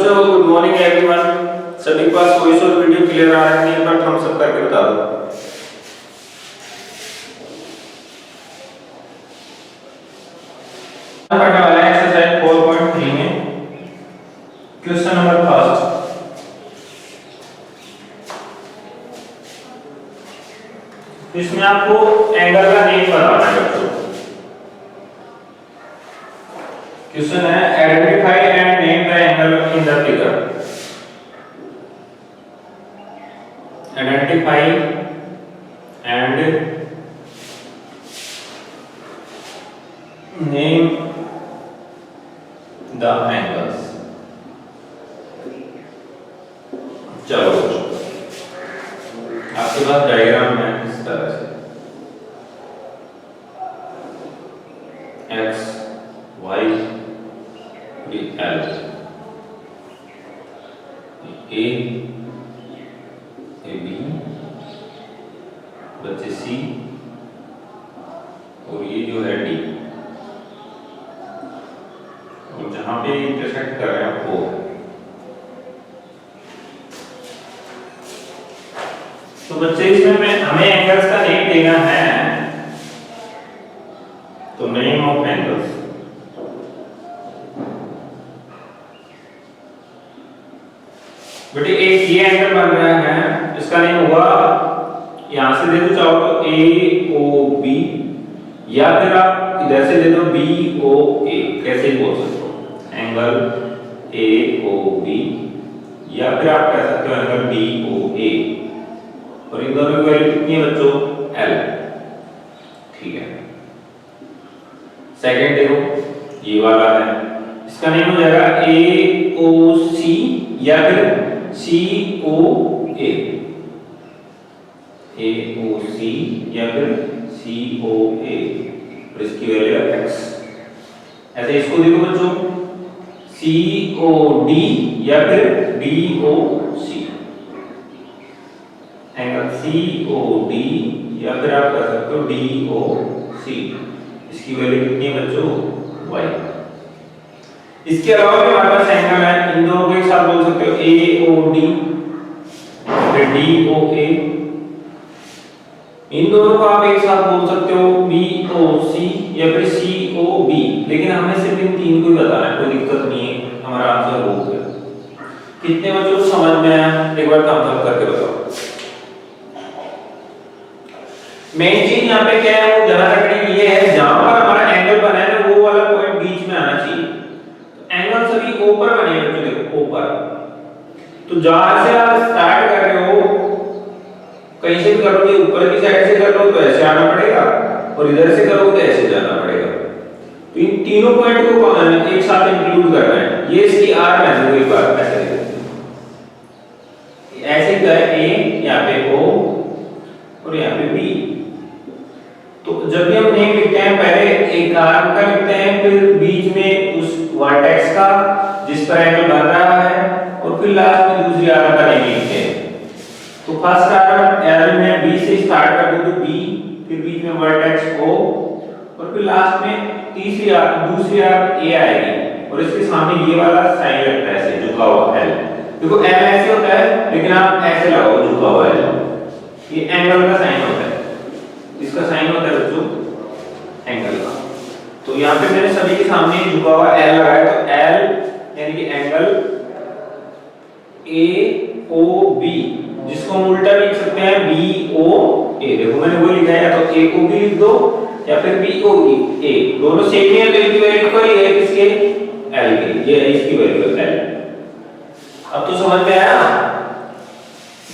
बच्चों, good morning everyone. सभी के पास वॉइस और वीडियो क्लियर आ रहा है नहीं? बट हम सब करके बता दो। पढ़ने वाला है एक्सरसाइज 4.3 में क्वेश्चन नंबर फर्स्ट। इसमें आपको एंगल का नेम बताना है बच्चों। क्वेश्चन है identify and name the angle in the figure. Identify and name the angles. चलो आपके पास डायग्राम है इस तरह से x y l a b बच्चे c और ये जो है d और जहां पे इंटरसेक्ट कर रहे हैं वो। तो बच्चे इसमें हमें एंगल्स का नेम देना है, तो नेम ऑफ एंगल्स। बेटे एक ये एंगल बन रहा है, इसका नेम होगा, यहां से दे दो चाहो तो ए ओ बी, या फिर आप इधर से दे दो बी ओ ए, कैसे भी बोल सकते हो एंगल ए ओ बी, या फिर आप कह सकते हो एंगल बी ओ ए। और इन दोनों की वैल्यू कितनी है बच्चों? L। ठीक है, सेकंड देखो ये वाला है, इसका नेम हो जाएगा ए ओ सी या फिर सी ओ ए। ए ओ सी या फिर सी ओ ए, और इसकी वैल्यू है x। ऐसे इसको देखो बच्चों, सी ओ डी या फिर डी ओ सी, एंगल सी ओ डी या फिर आप कर सकते हो डी ओ सी। इसकी वैल्यू कितनी है बच्चों? y। इसके अलावा भी हमारे पास एंगल है, इन दोनों को एक साथ बोल सकते हो ए ओ डी फिर डी ओ ए। इन दोनों को आप एक साथ बोल सकते हो बी ओ सी या फिर सी ओ बी, लेकिन हमें सिर्फ इन तीन को ही बताना है, कोई दिक्कत नहीं है, हमारा आंसर हो गया। कितने बच्चों को समझ में आया? एक बार थम्स अप करके बताओ। मेन चीज यहाँ पे क्या है, वो ध्यान रखने की ये है, जहां पर हमारा एंगल बना है ना वो वाला पॉइंट बीच में आना चाहिए। एंगल सभी ऊपर बने हैं बच्चों, देखो ऊपर। तो जहां से आप स्टार्ट कर रहे हो, कहीं से भी करोगे, ऊपर की साइड से कर लो तो ऐसे आना पड़ेगा, और इधर से करोगे तो ऐसे जाना पड़ेगा। तो इन तीनों पॉइंट को एक साथ इंक्लूड करना है। ये इसकी आर वैल्यू एक बार ऐसे लिख दो, ऐसे गए ए, यहाँ पे ओ और यहाँ पे बी। तो जब भी हम नेम लिखते हैं, पहले एक आर्म का लिखते हैं, फिर बीच में उस वर्टेक्स का जिस पर एंगल बन रहा है, और फिर लास्ट में दूसरी आर्म का नेम लिखते हैं। तो फर्स्ट आर्म एल में बी से स्टार्ट कर दो तो बी, फिर बीच में वर्टेक्स ओ, और फिर लास्ट में तीसरी आर्म दूसरी आर्म ए आएगी, और इसके सामने ये वाला साइन लगता है ऐसे झुका हुआ एल। देखो एल ऐसे होता है, लेकिन आप ऐसे लगाओ झुका हुआ एल, ये एंगल का साइन होता है, इसका साइन होता है बच्चों एंगल का। तो यहाँ पे मैंने सभी के सामने झुका हुआ एल लगाया, तो एल यानी कि एंगल ए ओ बी, जिसको हम उल्टा लिख सकते हैं बी ओ ए। देखो मैंने वो लिखा है, या तो ए ओ बी लिख दो या फिर बी ओ ए, दोनों सेम ही है, तो इनकी वैल्यू कोई है किसके? एल के, ये इसकी वैल्यू है एल। अब तो समझ में आया?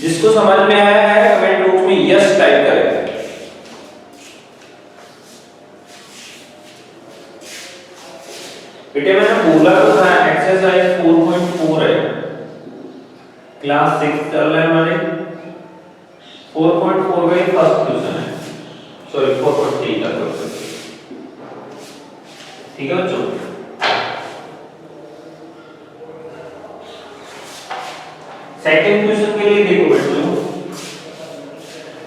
जिसको समझ में आया है कमेंट बॉक्स में यस टाइप करें। बेटे मैंने बोला तो था एक्सरसाइज 4.4 है, क्लास 6 चल रहा है हमारे। 4.4 का फर्स्ट क्वेश्चन है, सॉरी 4.3 का क्वेश्चन। ठीक है बच्चों, सेकंड क्वेश्चन के लिए देखो बच्चों,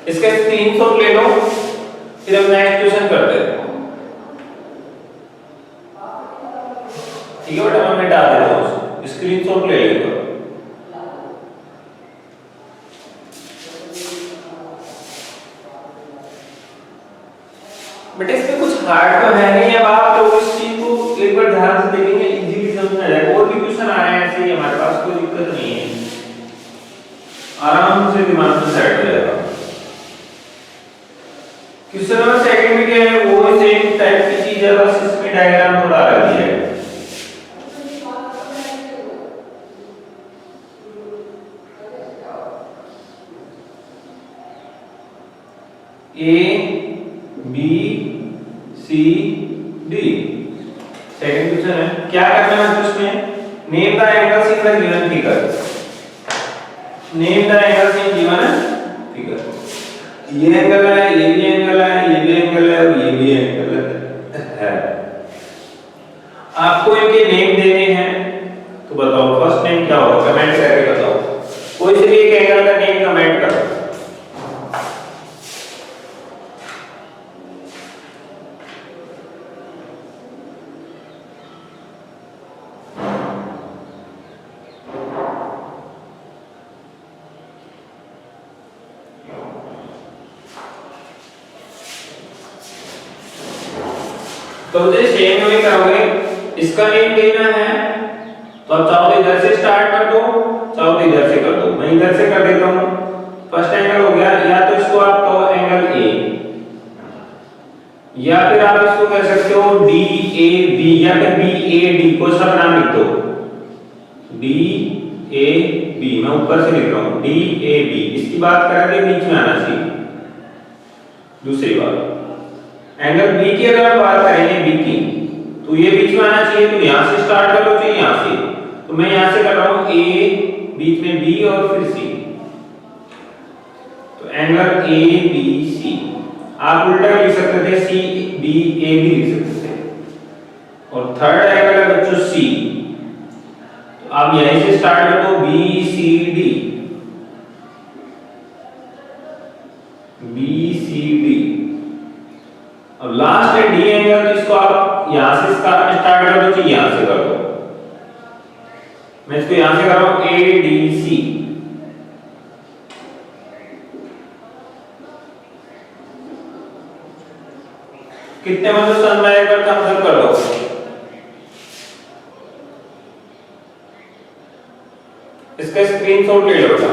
इसका स्क्रीनशॉट ले लो, फिर हम नेक्स्ट क्वेश्चन करते हैं। ठीक है बेटा, मैं मिटा देता हूं, स्क्रीनशॉट ले लेते सही है, हमारे पास कोई दिक्कत नहीं है, आराम से दिमाग में सेट हो जाएगा। क्वेश्चन नंबर सेकंड में क्या है, वो सेम टाइप की चीज है, बस इसमें डायग्राम थोड़ा अलग दिया है। A B C D second question है, क्या करना है उसमें, name the angles in the given figure, name the angles in given figure, ये एंगल है, ये भी एंगल है, ये भी एंगल है और ये भी एंगल है। आपको इनके नेम देने हैं, तो बताओ फर्स्ट नेम क्या होगा, कमेंट करके बताओ, कोई से भी एक एंगल का नेम कमेंट करो। तो मुझे सेम वे करोगे, इसका नेम देना है, तो अब चाहो तो इधर से स्टार्ट कर दो, चाहो तो इधर से कर दो, मैं इधर से कर देता हूं। फर्स्ट एंगल हो गया, या तो इसको आप कहो एंगल ए, या फिर आप इसको कह सकते हो डी ए बी, या फिर बी ए डी, को सब नाम लिख दो, डी ए बी, मैं ऊपर से लिख रहा हूं डी ए बी, इसकी बात करेंगे बीच में आना चाहिए। दूसरी बात, एंगल बी की अगर बात करेंगे बी की, तो ये बीच में आना चाहिए, तो यहां से स्टार्ट कर लो, चाहिए यहां से, तो मैं यहां से कर रहा हूं ए, बीच में बी और फिर सी, तो एंगल ए बी सी, आप उल्टा लिख सकते थे सी बी ए बी लिख सकते थे। और थर्ड एंगल है बच्चों सी, तो आप यहीं से स्टार्ट कर दो B C D, B C D, अब लास्ट है डी एंगल, तो इसको आप यहां से स्टार्ट कर दो, चाहिए यहां से कर दो, मैं इसको यहां से कर रहा हूं ए डी सी, कितने मतलब सन में एक बार थम्स अप कर दो। इसका स्क्रीनशॉट ले लो बेटा,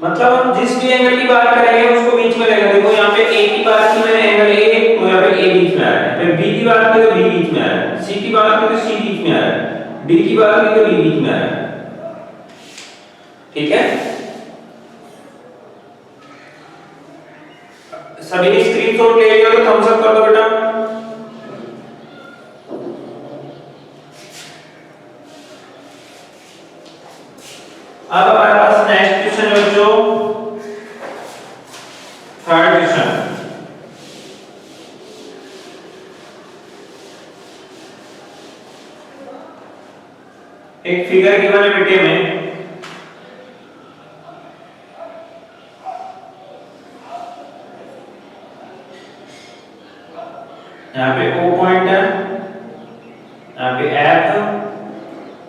मतलब हम जिस भी एंगल की बात करेंगे उसको बीच में लेंगे। देखो यहाँ पे ए की बात की मैंने एंगल ए, तो यहाँ पे ए बीच में आ रहा है, फिर बी की बात की तो बी बीच में आ रहा है, सी की बात की तो सी बीच में आ रहा है, डी की बात की तो डी बीच में आ रहा है, ठीक है। सभी ने स्क्रीनशॉट ले लिया तो थम्स अप कर दो बेटा। अब हमारे पास नेक्स्ट क्वेश्चन है बच्चों, थर्ड क्वेश्चन, एक फिगर गिवन है बेटे में, यहाँ पे O पॉइंट है, यहाँ पे F,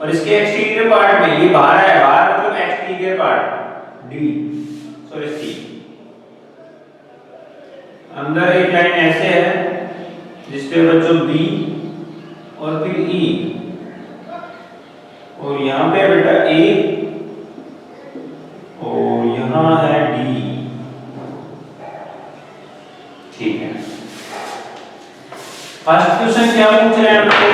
और इसके एक्सटीरियर पार्ट में ये बाहर है, बाहर मतलब exterior part D, sorry C, अंदर एक लाइन ऐसे है जिसपे बच्चों B और फिर E, और यहाँ पे बेटा A और यहाँ है D, ठीक है। फर्स्ट क्वेश्चन क्या पूछ रहे हैं आपको,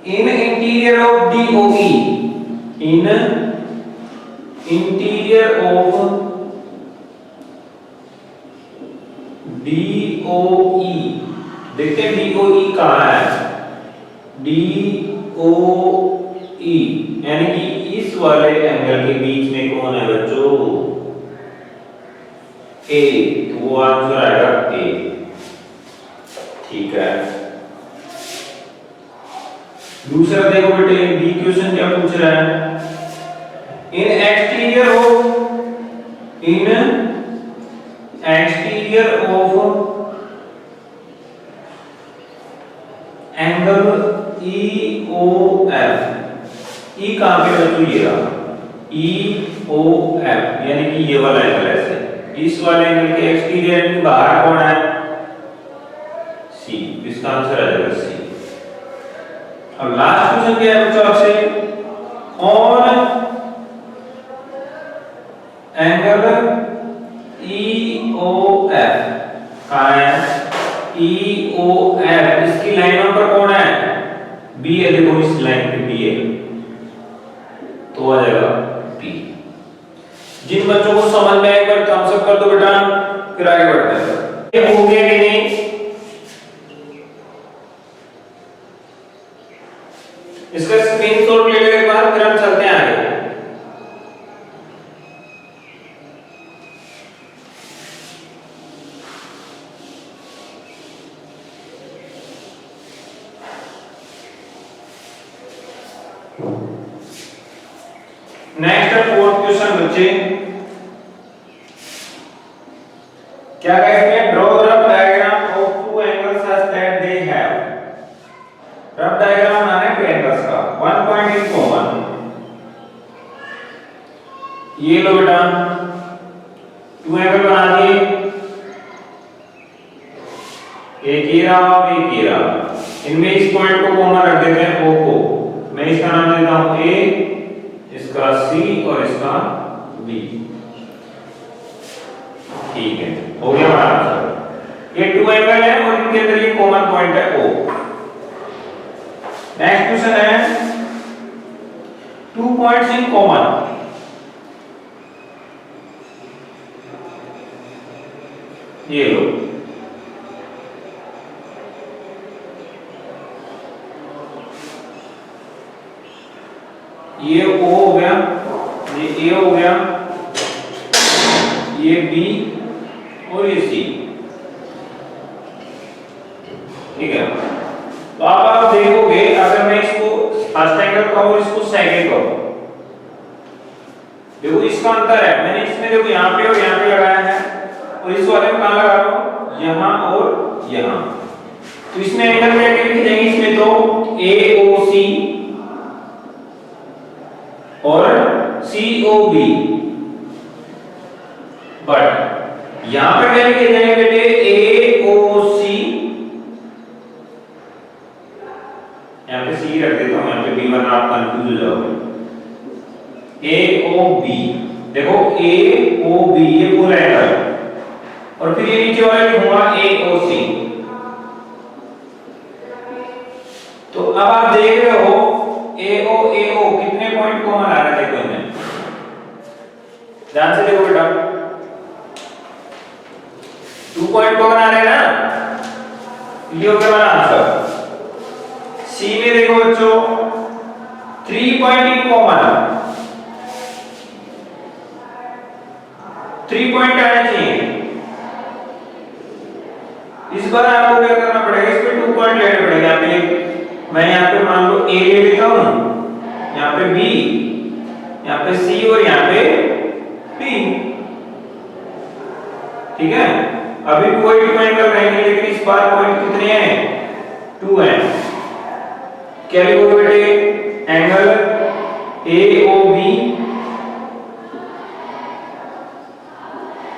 in interior of DOE, in interior of DOE, देखते हैं DOE कहाँ है, DOE यानी कि इस वाले एंगल के बीच में कौन है बच्चों, A, तो वो आंसर आएगा A, ठीक है। दूसरा देखो बेटे, बी क्वेश्चन क्या पूछ रहा है, इन एक्सटीरियर ऑफ एंगल EOF, कहां पे बच्चों, ये रहा EOF, यानी कि ये वाला एंगल ऐसे, इस वाले एंगल के एक्सटीरियर एंड बाहर कौन है? सी। इसका आंसर आ जाएगा सी। अब लास्ट क्वेश्चन क्या है बच्चों आपसे? ऑन एंगल EOF, कहाँ है? EOF, इसकी लाइनों पर कौन है? बी है। देखो इस लाइन पे बी है, तो आ जाएगा बी। जिन बच्चों को समझ में आए पर थम्स अप कर दो बेटा, फिर आगे बढ़ते हैं। ये हो गया कि नहीं? इसका स्क्रीनशॉट ले लो एक बार, फिर हम चलते हैं आगे। नेक्स्ट है फोर्थ क्वेश्चन बच्चे। क्या कहते हैं? Draw rough diagram of two angles such that they have. Rough diagram बनाना है टू एंगल्स का, वन पॉइंट इन कॉमन। ये लो बेटा, टू एंगल बना दिए, एक ये रहा और एक ये रहा। इनमें इस पॉइंट को कॉमन रख देते हैं, O को। मैं इसका नाम देता हूं A, इसका C और इसका B। ठीक है, हो गया हमारा आंसर। ये टू एंगल है और इनके अंदर ये कॉमन पॉइंट है O। नेक्स्ट क्वेश्चन है टू पॉइंट्स इन कॉमन। ये लो, ये O हो गया, ये A हो गया, ये B और ये C। ठीक है, तो आप देखोगे अगर मैं इसको फर्स्ट एंगल कहूं, इसको सेकंड कहूं, देखो इसका अंतर है। मैंने इसमें देखो यहाँ पे और यहाँ पे लगाया है, और इस वाले में कहां लगा रहा हूं? यहाँ और यहाँ। तो इसमें एंगल क्या लिखे जाएंगे? इसमें तो AOC और COB, बट यहां पे क्या लिखे जाएंगे बेटे? AOC, यहां पे C रख देता हूं, यहां पे B वरना आप कंफ्यूज हो जाओगे। AOB, देखो AOB ये पूरा एंगल, और फिर ये नीचे वाला लिखूंगा AOC। तो अब आप देख रहे हो AO कितने पॉइंट कॉमन आ रहे थे? कोई में ध्यान से देखो बेटा, 2 पॉइंट कॉमन आ रहे हैं ना, ये हो गया हमारा आंसर। सी में देखो बच्चों 3 पॉइंट इन कॉमन, 3 पॉइंट आने चाहिए। इस बार आपको क्या करना पड़ेगा? इस पे 2 पॉइंट लेने पड़ेंगे। यहाँ पे मैं यहाँ पे मान लो A ले लेता हूँ, यहाँ पे B, यहाँ पे C और यहाँ पे B। ठीक है, अभी कोई 2 एंगल रहेंगे, लेकिन इस बार पॉइंट कितने हैं? 2 हैं। क्या लिखोगे बेटे? एंगल AOB,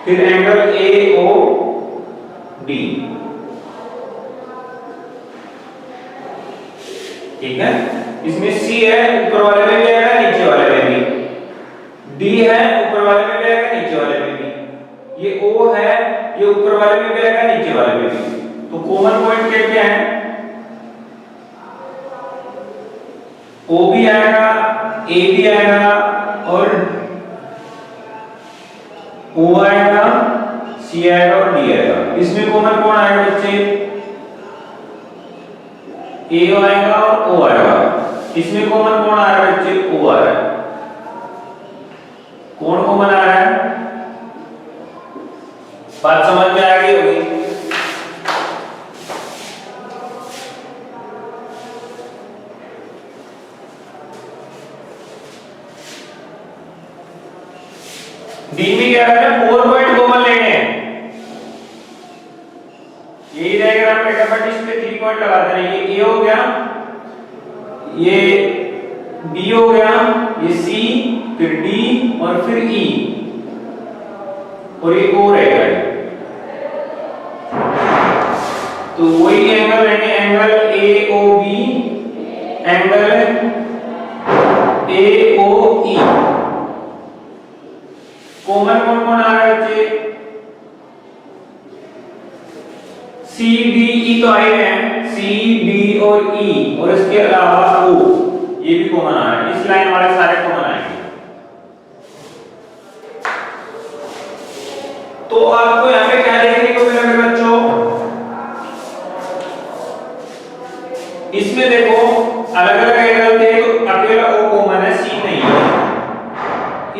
फिर एंगल AOD। ठीक है, इसमें C है, ऊपर वाले में भी आएगा, नीचे वाले में भी। D है, ऊपर वाले में भी आएगा, नीचे वाले में भी। ये O है, ये ऊपर वाले में भी आएगा, नीचे वाले में भी। तो कॉमन पॉइंट क्या क्या है? O भी आएगा, A भी आएगा और O आएगा, C आएगा और D आएगा। इसमें कॉमन कौन आएगा बच्चे? A आएगा और O आएगा। इसमें कॉमन कौन आ रहा है बच्चे? O आ रहा है। कौन कॉमन आ रहा है? बात समझ में आ गई होगी। डी में क्या है? 4 पॉइंट कॉमन लेने हैं। यही डायग्राम में बट इस पे 3 पॉइंट लगा देना। ये A हो गया, ये B हो गया, ये C, फिर D और फिर E। और ये ओ रहेगा ये। तो वही एंगल रहेंगे, angle A O B, angle A O E. Common कौन कौन आ रहा है बच्चे? सी बी ई तो आए हैं, सी बी और ई, और इसके अलावा ओ, ये भी कॉमन आ रहा है। इस लाइन वाले सारे कॉमन आएंगे। तो आपको यहाँ पे क्या देखने को मिलेगा बच्चों? इसमें देखो अलग अलग एंगल थे तो अकेला ओ कॉमन है, सी नहीं है।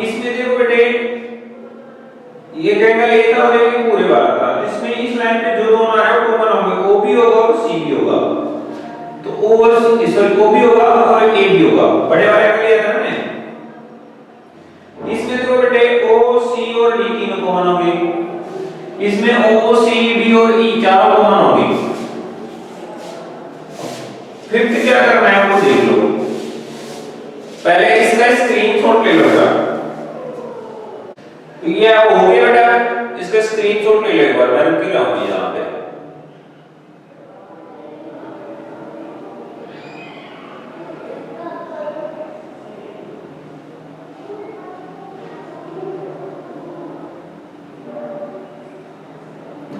इसमें देखो बेटे ये एंगल ए था और ये पूरे वाला था, जिसमें इस लाइन पे जो दोनों आ रहे हैं वो कॉमन होंगे, ओ भी होगा और सी भी होगा। तो ओ और सॉरी ओ भी होगा और ए भी होगा, बड़े वाले एंगल ये था ना। इसमें देखो बेटे ओ सी और डी तीनों कॉमन होंगे, इसमें ओ सी डी और ई चारों कॉमन होंगे। फिफ्थ क्या करना है वो देख लो। पहले इसका स्क्रीनशॉट ले लो बेटा। ये हो गया बेटा, इसका स्क्रीनशॉट ले लो एक बार, मैं रुक रहा हूं यहां पे।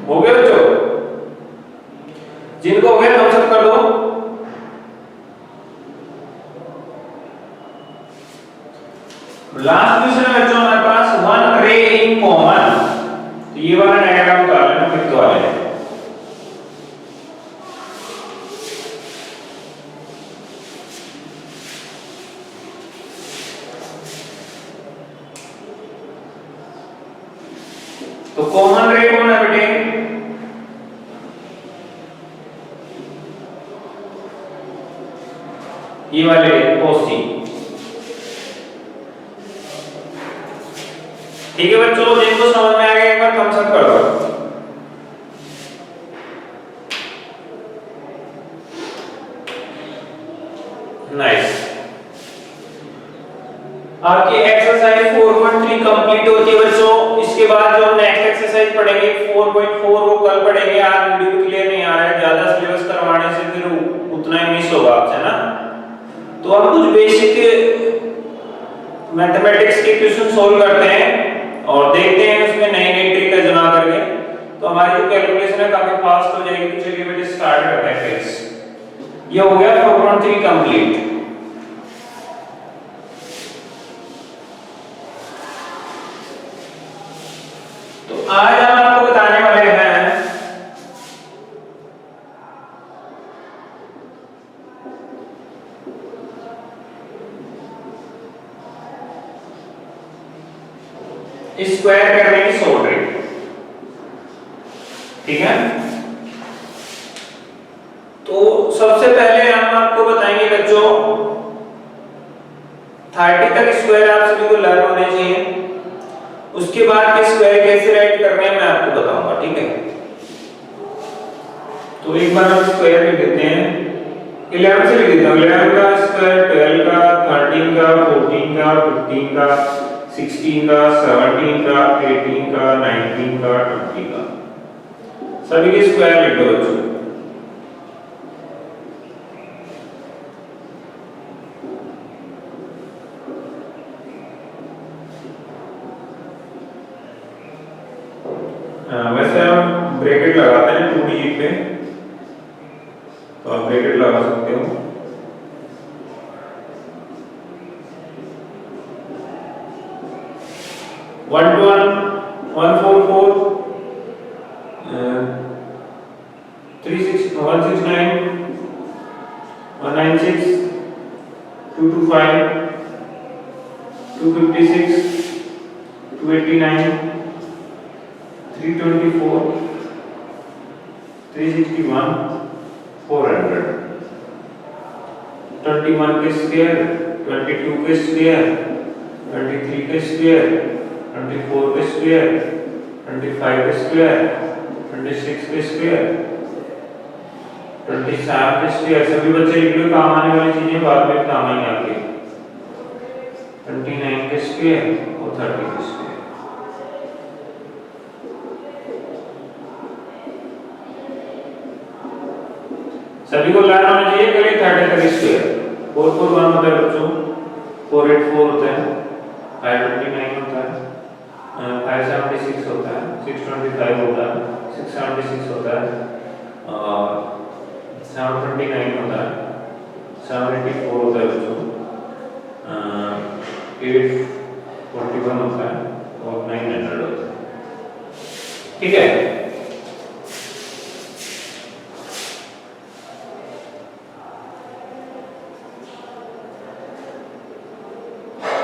हो गया बच्चों? जिनको हो गया थम्स अप कर दो। लास्ट क्वेश्चन है बच्चों हमारे पास, वन रे इन कॉमन। तो ये वाला डायग्राम उतार लेना फिफ्थ वाले। तो कॉमन रे कौन है बेटे? ये वाले ओसी। ठीक है बच्चों, जिनको समझ में आ गया एक बार थम्स अप कर दो। नाइस। आपकी एक्सरसाइज 4.3 कंप्लीट होती है बच्चों। इसके बाद जो नेक्स्ट एक्सरसाइज पढ़ेंगे 4.4 वो कल पढ़ेंगे। आज वीडियो क्लियर नहीं आ रहा है, ज्यादा सिलेबस करवाने से फिर उतना ही मिस होगा आपसे ना। तो हम कुछ बेसिक मैथमेटिक्स के क्वेश्चन सॉल्व करते हैं और देखते हैं उसमें नई नई ट्रिक आजमा करके। तो हमारी जो कैलकुलेशन है काफी फास्ट हो जाएगी। तो चलिए बेटे स्टार्ट करते हैं फिर। ये हो गया 4.3 कंप्लीट। तो आज हम आपको बताने वाले हैं स्क्वायर करने की शॉर्ट ट्रिक। ठीक है, तो सबसे पहले हम आपको बताएंगे बच्चों 30 तक स्क्वायर आप सभी को लर्न होने चाहिए। उसके बाद के स्क्वायर कैसे राइट करने हैं मैं आपको बताऊंगा। ठीक है, तो एक बार हम स्क्वायर लिख देते हैं। 11 से लिख देता हूं। 11 का स्क्वायर 12 का, 13 का, 14 का, 15 का, 16 का, 17 का, 18 का, 19 का, 20 का, सभी के स्क्वायर लिख दो बच्चों। वैसे हम ब्रैकेट लगाते हैं 2 डिजिट पे, तो आप ब्रैकेट लगा सकते हो। वन टू वन 144 169 196 225 256 289 324 361 400 21 के स्क्वायर 22 के स्क्वायर 23 के स्क्वायर 24 के स्क्वायर 25 के स्क्वायर 26 के स्क्वायर 27 के स्क्वायर। सभी बच्चे लिख लो, काम आने वाली चीजें बाद में काम आएंगे आपके। 29 के स्क्वायर और 30 के स्क्वायर। सभी को लाना होना चाहिए। करें 33 स्क्वायर 441 होता है बच्चों, 484 होता है, 529 होता है, 576 होता है, 625 होता है, 676 होता है, और 729 होता है, 784 होता है बच्चों, 841 होता है और 900 होता है। ठीक है,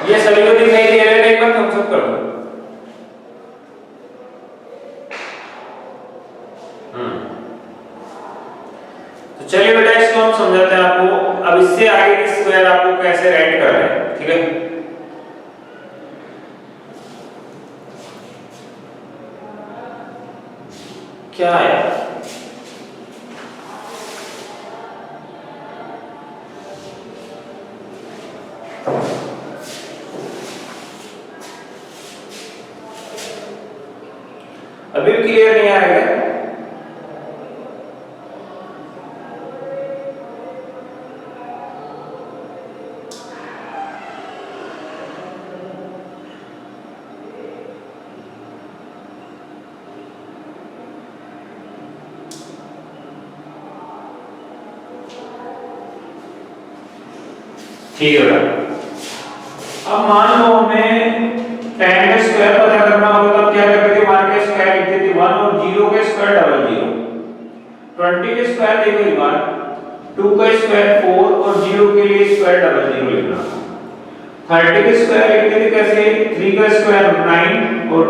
ये सभी को दिखाई दे रहा है, एक बार थम्स अप कर दो। तो चलिए बेटा इसको हम समझाते हैं आपको। अब इससे आगे की स्क्वायर आपको कैसे राइट कर रहे हैं, ठीक है। क्या है अभी भी क्लियर नहीं आ रहा है? ठीक है बेटा। अब मान लो हमें 10 का स्क्वायर पता करना होगा, तो क्या करते थे, मान के स्क्वायर लिखते थे 1 और 0 के स्क्वायर डबल 0, 20 के स्क्वायर देखो एक बार, 2 का स्क्वायर 4 और 0 के लिए स्क्वायर डबल 0 लिखना। 30 के स्क्वायर लिखते थे कैसे, 3 का स्क्वायर 9 और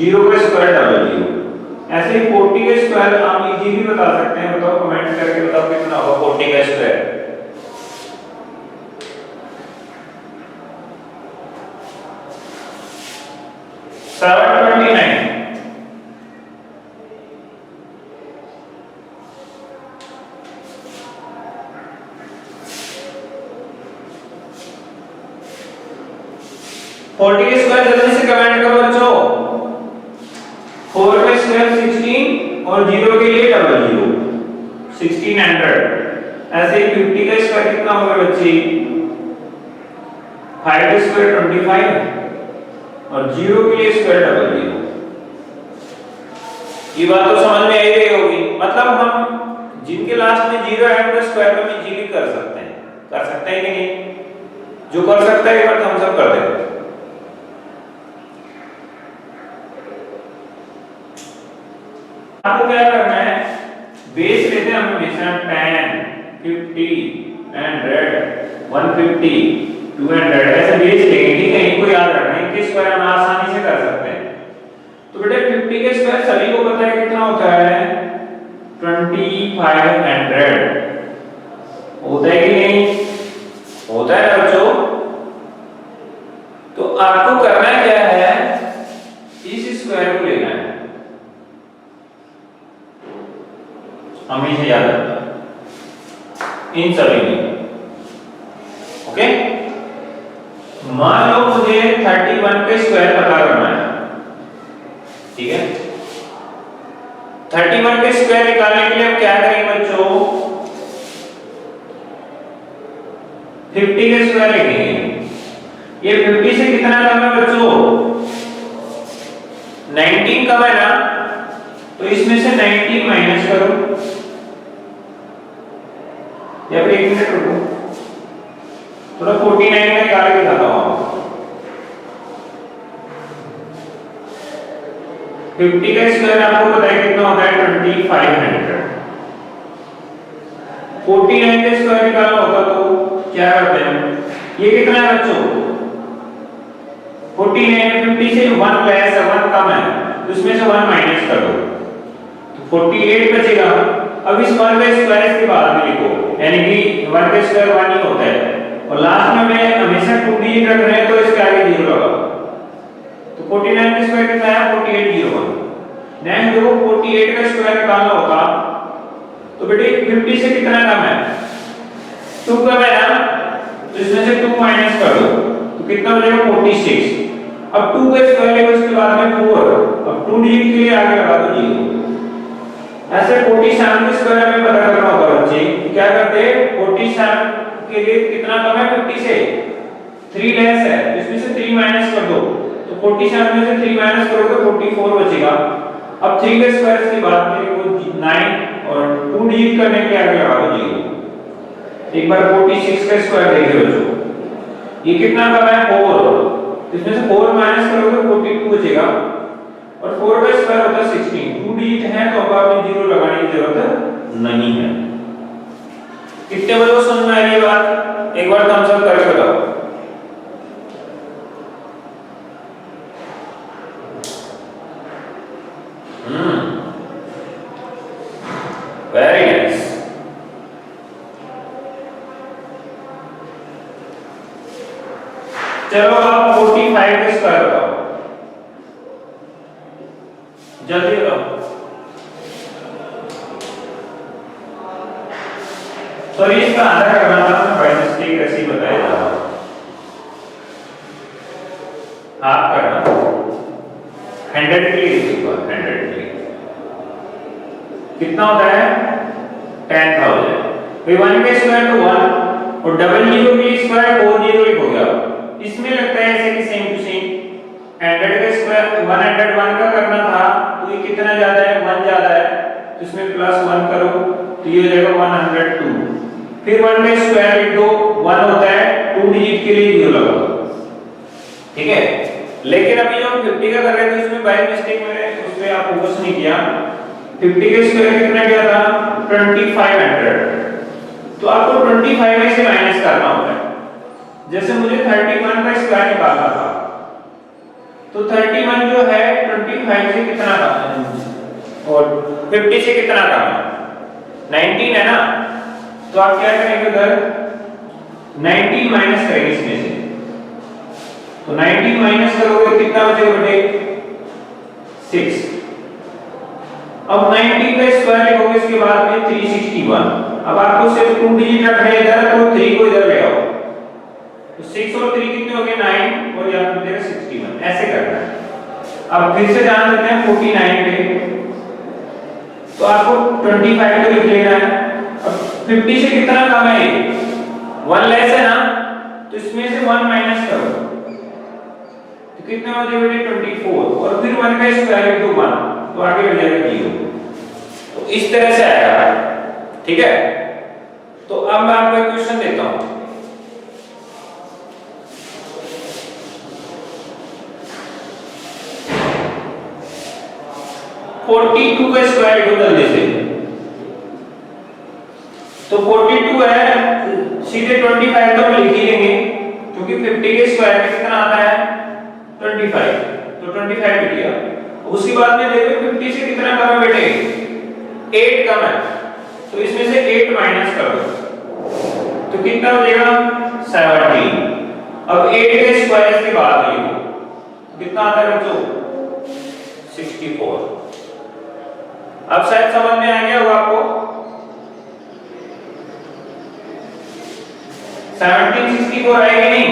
0 का स्क्वायर डबल 0। ऐसे ही 40 के स्क्वायर हम इजीली बता सकते हैं। बताओ कमेंट करके बताओ कितना होगा 40 का स्क्वायर। फोर्टी के स्क्वायर जल्दी से कमेंट करो बच्चों। 4 का स्क्वायर 16 और 0 के लिए डबल 0 1600। ऐसे ही 50 का स्क्वायर कितना होगा बच्चे, 5 का स्क्वायर 25 और 0 के लिए स्क्वायर डबल 0। ये बात तो समझ में आ ही रही होगी। मतलब हम जिनके लास्ट में 0 है उनका स्क्वायर हम इजीली कर सकते हैं कि नहीं? जो कर सकता है एक बार थम्स अप कर दे। आपको क्या करना है, बेस लेते हैं हम हमेशा 10, 50, 100, 150, 200 ऐसे बेस लेंगे, ठीक है। इनको याद रखना है, इनके स्क्वायर हम आसानी से कर सकते हैं। तो बेटे 50 के स्क्वायर सभी को पता है कितना होता है, 2500 होता है कि नहीं? होता है ना बच्चों। तो आपको करना क्या है, इस स्क्वायर को लेना है, हमेशा याद रखना इन सभी में। ओके, मान लो मुझे 31 का स्क्वायर पता करना है, ठीक है। 31 के स्क्वायर निकालने के लिए हम क्या करेंगे बच्चों, 50 के स्क्वायर लिखेंगे। ये 50 से कितना कम है बच्चों, 19 कम है ना, तो इसमें से 19 माइनस करो, या फिर 1 मिनट रुको, थोड़ा 49 में निकाल के दिखाता हूं। 50 का स्क्वायर आपको पता है कितना होता है, 2500। 49 का स्क्वायर निकालना होता तो क्या करते हैं, ये कितना है बच्चों, 49 50 से 1 लेस है, 1 कम है, तो इसमें से 1 माइनस कर दो, तो 48 बचेगा। अब इस 1 का स्क्वायर इसके बाद में लिखो, यानी कि 1 का स्क्वायर 1 ही होता है, और लास्ट में मैं हमेशा 2 डिजिट रख रहे हैं तो इसके आगे 0 लगाओ। तो 49 का स्क्वायर कितना है, 4801। नेक्स्ट देखो 48 का स्क्वायर निकालना होगा, तो बेटे 50 से कितना कम है, 2 कम है ना, तो इसमें से 2 माइनस कर दो, तो कितना बचेगा 46। अब 2 का स्क्वायर लेकर उसके बाद में 4, अब 2 डिजिट के लिए आगे लगा दो 0। ऐसे 47 के स्क्वायर हमें पता करना होगा बच्चे, क्या करते हैं 47 के लिए कितना कम है 50 से 3 लेस है, इसमें से 3 माइनस कर दो, तो 47 में से 3 माइनस करोगे 44 बचेगा। अब 3 के स्क्वायर की बात करें वो 9 और 2 डिजिट करने के आगे लगा दो 0। एक बार 46 का स्क्वायर देखिए बच्चों, ये कितना कम है 4, इसमें से 4 माइनस करोगे 42 बचेगा, और 4 का स्क्वायर होता है 16, 2 डिजिट है तो अब आपने 0 लगाने की जरूरत नहीं है। कितने बच्चों समझ में आ रही है बात? एक बार थम्स अप करके बताओ। Very nice. चलो आप 45 का स्क्वायर बताओ, जल्दी बताओ। तो इसका आधा करना था, मैं बाय मिस्टेक ऐसे ही बताया था, आप करना 100 के लिए लिखूंगा, 100 के लिए कितना होता है 10,000। भाई 1 का स्क्वायर तो 1 और डबल जीरो के स्क्वायर 40 लिखोगे आप, इसमें लगता है ऐसे कि सेम टू सेम 100 का स्क्वायर 101 का करना था, तो ये कितना ज्यादा है 1 ज्यादा है, तो इसमें प्लस 1 करो तो ये हो जाएगा 102। फिर 1 का स्क्वायर लिख दो, 1 होता है 2 डिजिट के लिए 0 लगाओ, ठीक है। लेकिन अभी जो हम 50 का कर रहे थे उसमें बाय मिस्टेक मैंने उस पे आप फोकस नहीं किया। 50 के स्क्वायर कितना क्या था 2500, तो आपको 25 में से माइनस करना होता है। जैसे मुझे 31 का स्क्वायर निकालना था, तो 31 जो है 25 से कितना कम है और 50 से कितना कम है 19 है ना, तो आप क्या करेंगे उधर 19 माइनस करेंगे इसमें से, तो 19 माइनस करोगे कितना बचेगा बेटे 6। अब 19 का स्क्वायर लिखोगे इसके बाद में 361। अब आपको सिर्फ 2 डिजिट रखना है इधर, तो 3 को इधर ले आओ, तो 6 और 3 कितने हो गए 9 और यहां पे 61, ऐसे करना है। अब फिर से ध्यान देते हैं 49 पे, तो आपको 25 को लिख लेना है। अब 50 से कितना कम है 1 लेस है ना, तो इसमें से 1 माइनस करो तो कितना हो जाएगा बेटे 24, और फिर 1 का स्क्वायर लिख दो 1, तो आगे बढ़ जाएगा 0। तो इस तरह से आएगा, ठीक है। तो अब मैं आपको एक क्वेश्चन देता हूं, (42) का स्क्वायर लिखो जल्दी से। तो 42 है, सीधे 25 तो हम लिख ही लेंगे क्योंकि 50 के स्क्वायर में कितना आता है 25, तो 25 लिख लिया। उसके बाद में देखो 50 से कितना कम है बेटे 8 कम है, तो इसमें से 8 माइनस कर दो तो कितना हो जाएगा 17। अब 8 के स्क्वायर के बाद लिखो तो कितना आता है बच्चों 64। अब शायद समझ में आ गया होगा आपको 1764 आएगी नहीं,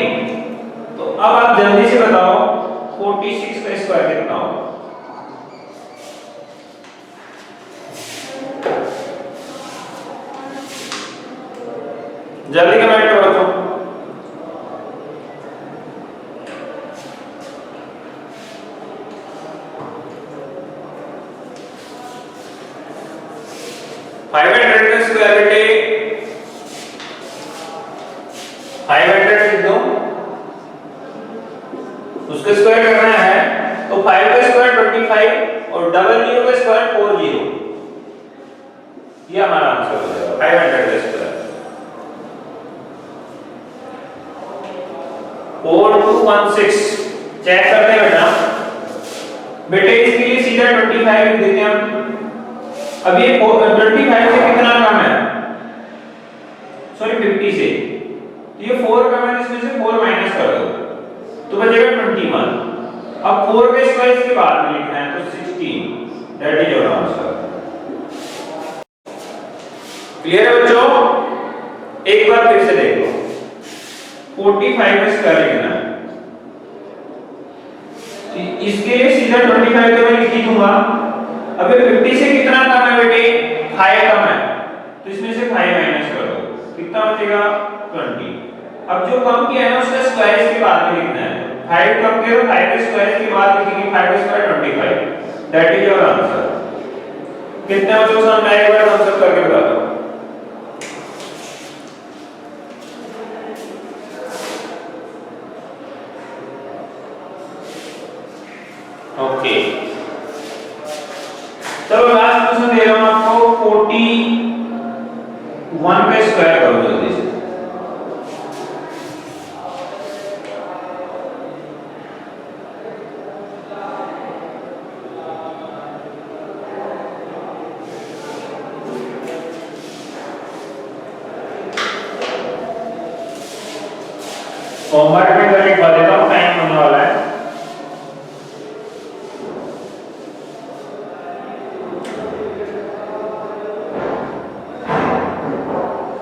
तो अब आप जल्दी से बताओ 46 का स्क्वायर कितना होगा। जल्दी कमेंट करो बच्चों। फाइव हंड्रेड का स्क्वायर बेटे 500 लिख दो, उसका स्क्वायर करना है तो 5 का स्क्वायर 25 और डबल जीरो का स्क्वायर 40, ये हमारा आंसर हो जाएगा 500 का स्क्वायर। 4216 चेक करते हैं बेटा, बेटे इसके लिए सीधा 25 लिख देते हैं हम। अब ये 25 से कितना कम है, सॉरी 50 से, ये 4 कम है, इसमें से 4 माइनस कर दो तो बचेगा 21। अब 4 के स्क्वायर के बाद में लिखना है तो 16, that is your answer. Clear है बच्चों? एक बार फिर से देखो 45 का स्क्वायर लिखना है, इसके लिए सीधा 25 तो मैं लिख ही दूंगा। अब 50 से कितना कम है बेटे 5 कम है तो इसमें से 5 माइनस कर दो, कितना बचेगा 20। अब जो कम किया है ना उसका स्क्वायर इसके बाद में लिखना है, 5 कम किया तो 5 के स्क्वायर के बाद लिखेंगे 5 का square 25, that is your answer. कितने बच्चों समझ में आया, एक बार आंसर करके बता दो। ओके चलो लास्ट क्वेश्चन दे रहा हूं आपको, 41 का स्क्वायर करो जल्दी से। होमवर्क में कर लिखवा देता हूं, टाइम होने वाला है।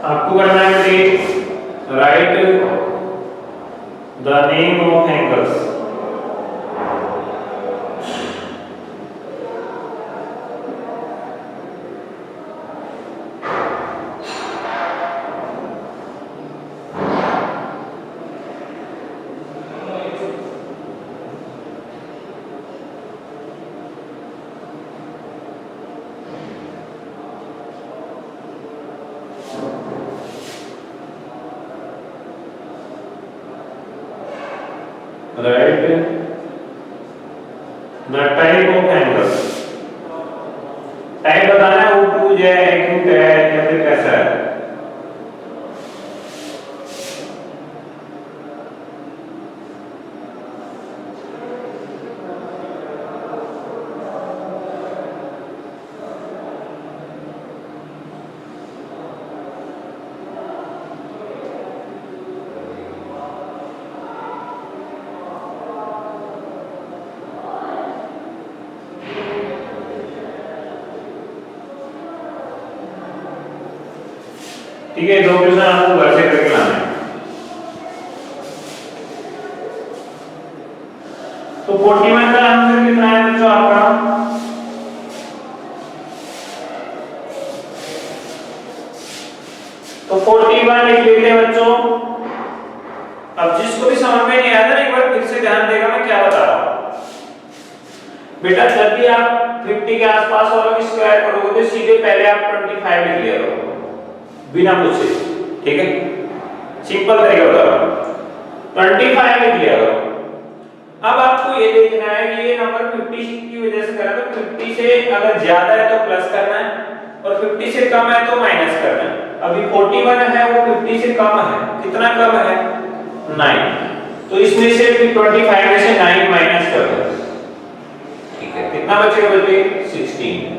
आपको करना है बेटे, right the name of angles. Right the type of angle, type बताना है, obtuse है, acute है या फिर कैसा है। ठीक है, दो क्वेश्चन आपको घर से करके लाना है। तो 41 का आंसर कितना है बच्चों आपका, तो 41 लिख लेते हैं बच्चों। अब जिसको भी समझ में नहीं आया ना, एक बार फिर से ध्यान देगा मैं क्या बता रहा हूं। बेटा जब भी आप 50 के आसपास वालों की स्क्वायर करोगे तो सीधे पहले आप 25 लिख लिया करो बिना पूछे, ठीक है, सिंपल तरीका बता रहा हूं, 25 लिख लिया करो। अब आपको ये देखना है कि ये नंबर 50 की वजह से करा, तो 50 से अगर ज्यादा है तो प्लस करना है और 50 से कम है तो माइनस करना है। अभी 41 है वो 50 से कम है, कितना कम है 9, तो इसमें से 25 में से 9 माइनस कर दो, ठीक है, कितना बचेगा बच्चे 16।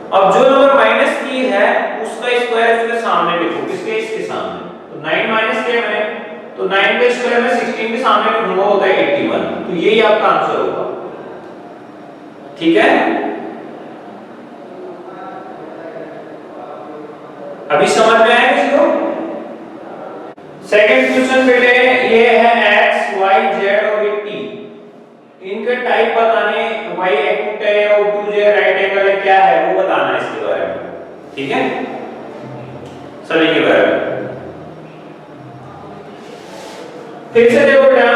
अब जो नंबर माइनस की है उसका स्क्वायर इसके सामने लिखो, किसके, इसके सामने, तो 9 माइनस किया मैंने, तो 9 का स्क्वायर में 16 के सामने लिखूंगा, होता है 81, तो यही आपका आंसर होगा, ठीक है। अभी समझ में आया किसी को? सेकंड क्वेश्चन बेटे ये है x y z और t, इनके टाइप बताने, y एक्यूट है या obtuse है, राइट एंगल है, क्या है वो बताना है इसके बारे में, ठीक है, सभी के बारे में। फिर से देखो बेटा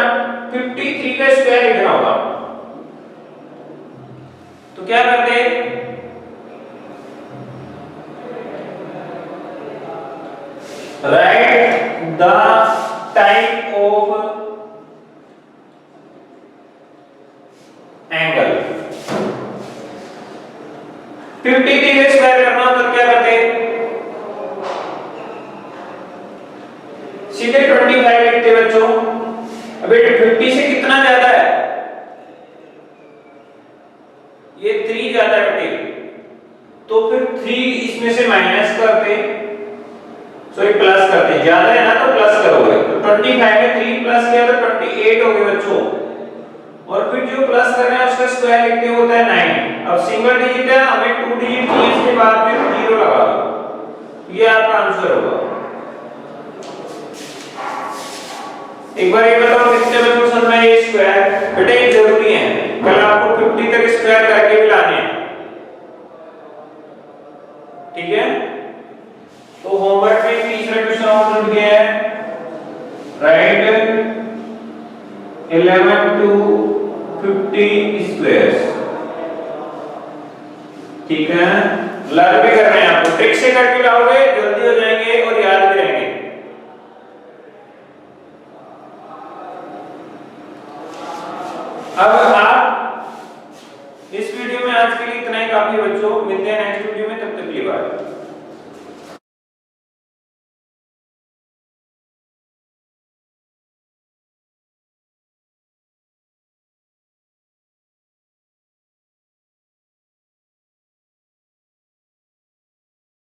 53 का स्क्वायर लिखना होगा, तो क्या करते हैं, right the type of angle. 53 का स्क्वायर करना हो तो क्या करते हैं, सीधे 25 लिखते बच्चों। अब ये 50 से कितना ज्यादा है, ये 3 ज्यादा है बेटे, तो फिर 3 इसमें से माइनस करते, सॉरी प्लस करते, ज्यादा है ना तो प्लस करोगे, तो 25 में 3 प्लस किया तो 28 हो गए बच्चों, और फिर जो प्लस कर रहे हैं उसका स्क्वायर लिखते होता है 9। अब सिंगल डिजिट है, हमें 2 डिजिट चाहिए, इसके बाद में 0 लगा दो, ये आपका आंसर होगा। एक बार ये बताओ कितने बच्चों समझ में ये स्क्वायर, बेटा ये जरूरी है, कल आपको 50 तक स्क्वायर करके भी लाने हैं, ठीक है, तो होमवर्क में तीसरा क्वेश्चन और जुड़ गया है, राइट 11 to 50 स्क्वायर्स। ठीक है, लर्न भी कर रहे हैं, आपको ट्रिक से करके लाओगे जल्दी हो जाएंगे और याद भी रहेंगे। अब आप इस वीडियो में आज के लिए इतना ही काफी बच्चों, मिलते हैं नेक्स्ट